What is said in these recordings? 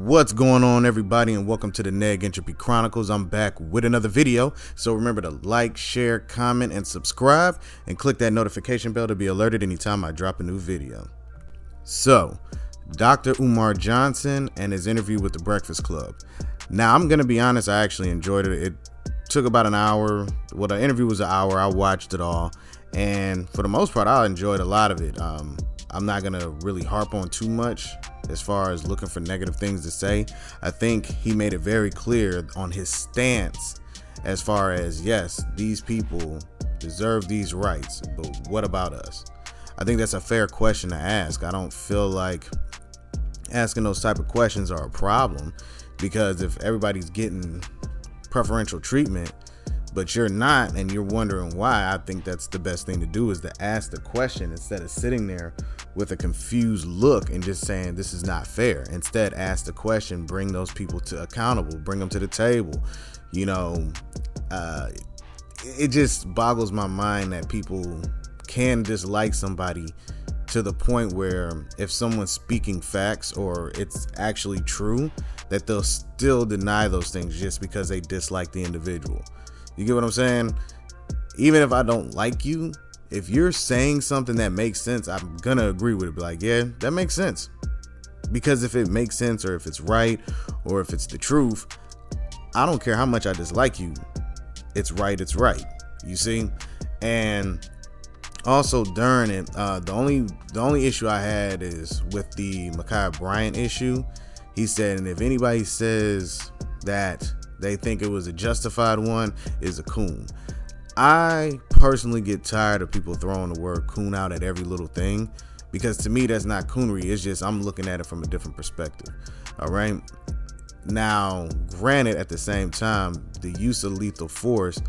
What's going on, everybody, and welcome to the Neg Entropy Chronicles. I'm back with another video, so remember to like, share, comment, and subscribe, and click that notification bell to be alerted anytime I drop a new video. So, Dr. Umar Johnson and his interview with The Breakfast Club. Now, I'm going to be honest, I actually enjoyed it. It took about an hour. Well, the interview was an hour. I watched it all, and for the most part, I enjoyed a lot of it. I'm not going to really harp on too much as far as looking for negative things to say. I think he made it very clear on his stance as far as, yes, these people deserve these rights, but what about us? I think that's a fair question to ask. I don't feel like asking those type of questions are a problem, because if everybody's getting preferential treatment but you're not, and you're wondering why, I think that's the best thing to do, is to ask the question instead of sitting there with a confused look and just saying this is not fair. Instead, ask the question, bring those people to accountable, bring them to the table. It just boggles my mind that people can dislike somebody to the point where if someone's speaking facts or it's actually true, that they'll still deny those things just because they dislike the individual. You get what I'm saying? Even if I don't like you, if you're saying something that makes sense, I'm gonna agree with it. Be like, yeah, that makes sense. Because if it makes sense, or if it's right, or if it's the truth, I don't care how much I dislike you. It's right, it's right. You see? And also during it, the only issue I had is with the Ma'Khia Bryant issue. He said, and if anybody says that they think it was a justified one, is a coon. I personally get tired of people throwing the word coon out at every little thing, because to me that's not coonery. It's just I'm looking at it from a different perspective. All right. Now, granted, at the same time, the use of lethal force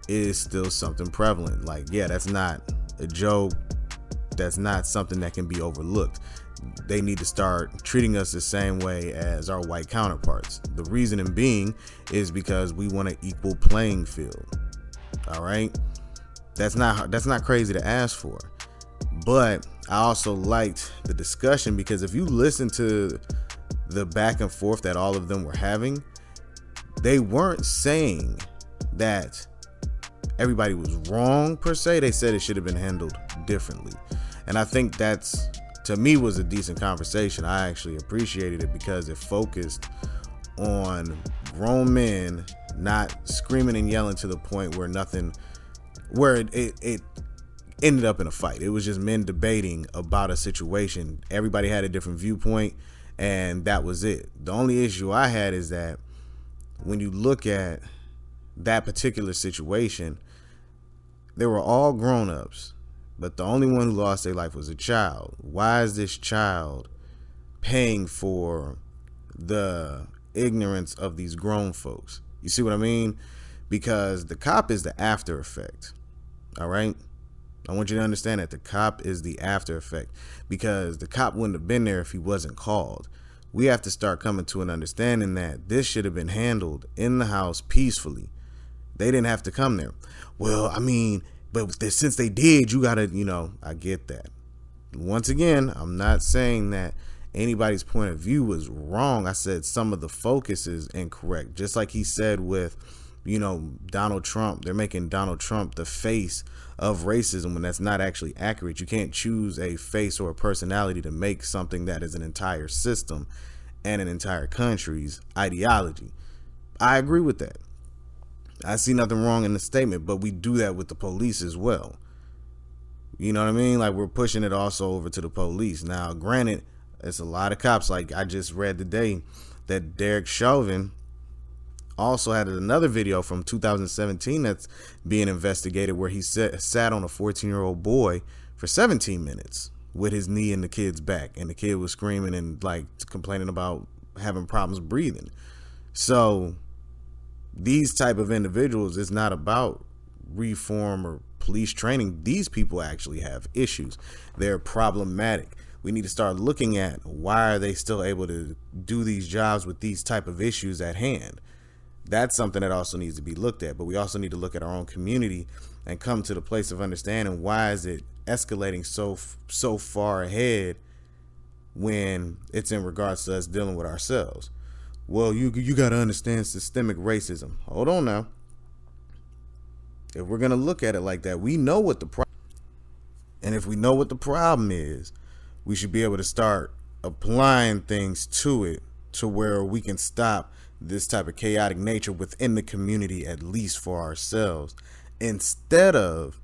is still something prevalent. Like, yeah, that's not a joke. That's not something that can be overlooked. They need to start treating us the same way as our white counterparts. The reasoning being is because we want an equal playing field. All right, that's not crazy to ask for. But I also liked the discussion, because if you listen to the back and forth that all of them were having, they weren't saying that everybody was wrong per se. They said it should have been handled differently, and I think that's, to me, was a decent conversation. I actually appreciated it because it focused on grown men not screaming and yelling to the point where it ended up in a fight. It was just men debating about a situation. Everybody had a different viewpoint, and that was it. The only issue I had is that when you look at that particular situation, they were all grown-ups, but the only one who lost their life was a child. Why is this child paying for the ignorance of these grown folks? You see what I mean? Because the cop is the after effect. All right? I want you to understand that the cop is the after effect, because the cop wouldn't have been there if he wasn't called. We have to start coming to an understanding that this should have been handled in the house peacefully. They didn't have to come there. Well, I mean, but since they did, you gotta, I get that. Once again, I'm not saying that anybody's point of view was wrong. I said some of the focus is incorrect. Just like he said with, Donald Trump, they're making Donald Trump the face of racism when that's not actually accurate. You can't choose a face or a personality to make something that is an entire system and an entire country's ideology. I agree with that. I see nothing wrong in the statement, but we do that with the police as well. You know what I mean? Like, we're pushing it also over to the police. Now, granted, it's a lot of cops. Like, I just read today that Derek Chauvin also had another video from 2017 that's being investigated, where he sat on a 14-year-old boy for 17 minutes with his knee in the kid's back, and the kid was screaming and like complaining about having problems breathing. So these type of individuals, it's not about reform or police training. These people actually have issues. They're problematic. We need to start looking at why are they still able to do these jobs with these type of issues at hand. That's something that also needs to be looked at. But we also need to look at our own community and come to the place of understanding, why is it escalating so far ahead when it's in regards to us dealing with ourselves. well, you got to understand systemic racism. Hold on now. If we're going to look at it like that, we know what the problem, and if we know what the problem is, we should be able to start applying things to it to where we can stop this type of chaotic nature within the community, at least for ourselves, instead of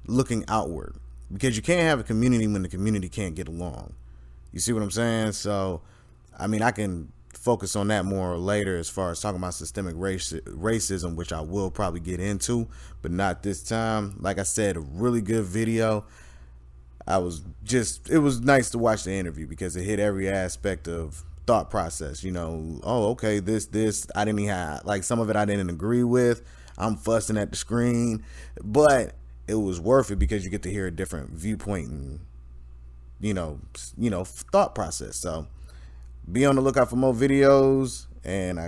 looking outward. Because you can't have a community when the community can't get along. You see what I'm saying? So, I mean, I can focus on that more later as far as talking about systemic racism, which I will probably get into, but not this time. Like I said, a really good video. It was nice to watch the interview because it hit every aspect of thought process. You know, oh, okay, this, I didn't even have, like, some of it I didn't agree with. I'm fussing at the screen, but it was worth it because you get to hear a different viewpoint and, you know, thought process. So be on the lookout for more videos, and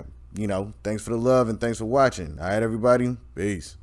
thanks for the love and thanks for watching. All right, everybody, peace.